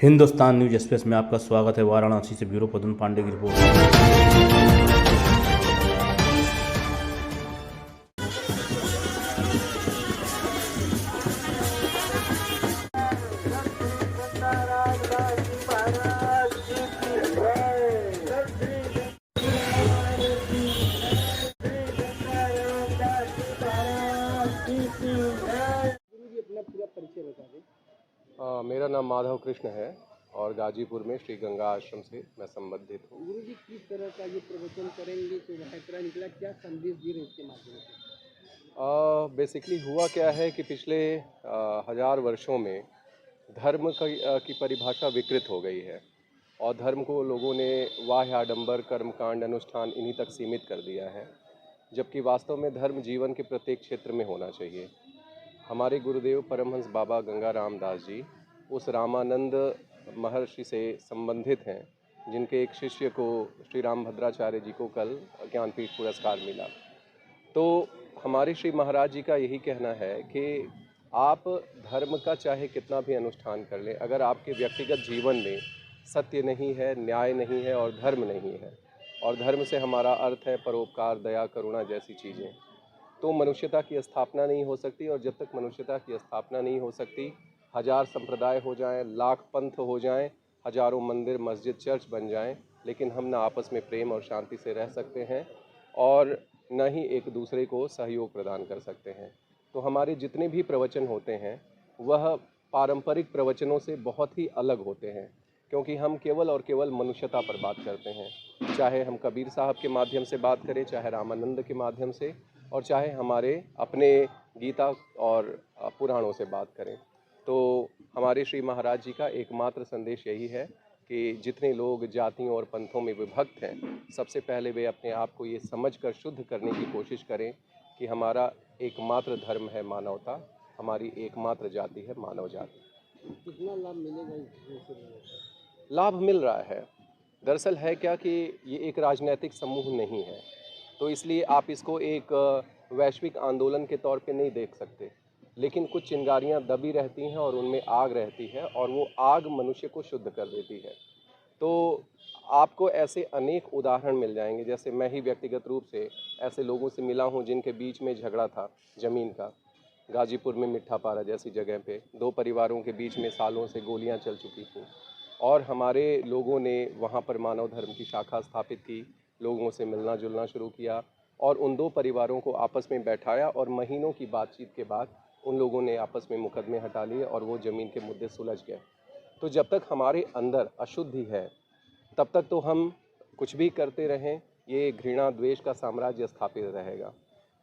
Hindustan news express में आपका स्वागत है। वाराणसी से ब्यूरो पदन पांडे की रिपोर्ट। मेरा नाम माधव कृष्ण है और गाजीपुर में श्री गंगा आश्रम से मैं संबंधित हूँ। गुरु जी किस तरह का ये प्रवचन करेंगे, शोभायात्रा निकला, क्या संदेश दे रहे इसके माध्यम से? बेसिकली हुआ क्या है कि पिछले 1000 वर्षों में धर्म की परिभाषा विकृत हो गई है और धर्म को लोगों ने वाह्य आडंबर कर्मकांड अनुष्ठान इन्हीं तक सीमित कर दिया है, जबकि वास्तव में धर्म जीवन के प्रत्येक क्षेत्र में होना चाहिए। हमारे गुरुदेव परमहंस बाबा गंगा रामदास जी उस रामानंद महर्षि से संबंधित हैं जिनके एक शिष्य को श्री रामभद्राचार्य जी को कल ज्ञानपीठ पुरस्कार मिला। तो हमारे श्री महाराज जी का यही कहना है कि आप धर्म का चाहे कितना भी अनुष्ठान कर लें, अगर आपके व्यक्तिगत जीवन में सत्य नहीं है, न्याय नहीं है और धर्म नहीं है, और धर्म से हमारा अर्थ है परोपकार, दया, करुणा जैसी चीज़ें, तो मनुष्यता की स्थापना नहीं हो सकती। और जब तक मनुष्यता की स्थापना नहीं हो सकती, हजार संप्रदाय हो जाएं, लाख पंथ हो जाएं, हजारों मंदिर मस्जिद चर्च बन जाएं, लेकिन हम ना आपस में प्रेम और शांति से रह सकते हैं और न ही एक दूसरे को सहयोग प्रदान कर सकते हैं। तो हमारे जितने भी प्रवचन होते हैं वह पारंपरिक प्रवचनों से बहुत ही अलग होते हैं, क्योंकि हम केवल और केवल मनुष्यता पर बात करते हैं। चाहे हम कबीर साहब के माध्यम से बात करें, चाहे रामानंद के माध्यम से, और चाहे हमारे अपने गीता और पुराणों से बात करें। तो हमारे श्री महाराज जी का एकमात्र संदेश यही है कि जितने लोग जातियों और पंथों में विभक्त हैं, सबसे पहले वे अपने आप को ये समझकर शुद्ध करने की कोशिश करें कि हमारा एकमात्र धर्म है मानवता, हमारी एकमात्र जाति है मानव जाति। कितना लाभ मिलेगा इससे? लाभ मिल रहा है। दरअसल है क्या कि ये एक राजनीतिक समूह नहीं है, तो इसलिए आप इसको एक वैश्विक आंदोलन के तौर पे नहीं देख सकते, लेकिन कुछ चिंगारियां दबी रहती हैं और उनमें आग रहती है और वो आग मनुष्य को शुद्ध कर देती है। तो आपको ऐसे अनेक उदाहरण मिल जाएंगे। जैसे मैं ही व्यक्तिगत रूप से ऐसे लोगों से मिला हूं जिनके बीच में झगड़ा था ज़मीन का। गाजीपुर में मिट्ठापारा जैसी जगह पे 2 परिवारों के बीच में सालों से गोलियां चल चुकी थी और हमारे लोगों ने वहां पर मानव धर्म की शाखा स्थापित की, लोगों से मिलना जुलना शुरू किया और उन 2 परिवारों को आपस में बैठाया और महीनों की बातचीत के बाद उन लोगों ने आपस में मुकदमे हटा लिए और वो ज़मीन के मुद्दे सुलझ गए। तो जब तक हमारे अंदर अशुद्धि है तब तक तो हम कुछ भी करते रहें, ये घृणा द्वेष का साम्राज्य स्थापित रहेगा।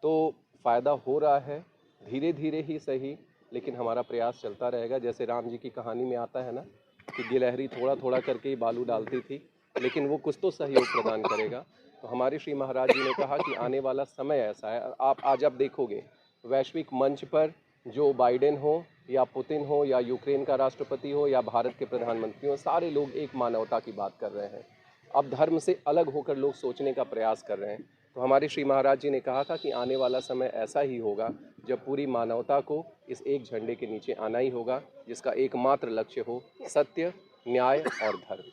तो फ़ायदा हो रहा है, धीरे धीरे ही सही, लेकिन हमारा प्रयास चलता रहेगा। जैसे राम जी की कहानी में आता है ना कि गिलहरी थोड़ा थोड़ा करके ही बालू डालती थी, लेकिन वो कुछ तो सहयोग प्रदान करेगा। तो हमारे श्री महाराज जी ने कहा कि आने वाला समय ऐसा है। आज आप देखोगे वैश्विक मंच पर जो बाइडेन हो या पुतिन हो या यूक्रेन का राष्ट्रपति हो या भारत के प्रधानमंत्री हो, सारे लोग एक मानवता की बात कर रहे हैं। अब धर्म से अलग होकर लोग सोचने का प्रयास कर रहे हैं। तो हमारे श्री महाराज जी ने कहा था कि आने वाला समय ऐसा ही होगा जब पूरी मानवता को इस एक झंडे के नीचे आना ही होगा, जिसका एकमात्र लक्ष्य हो सत्य, न्याय और धर्म।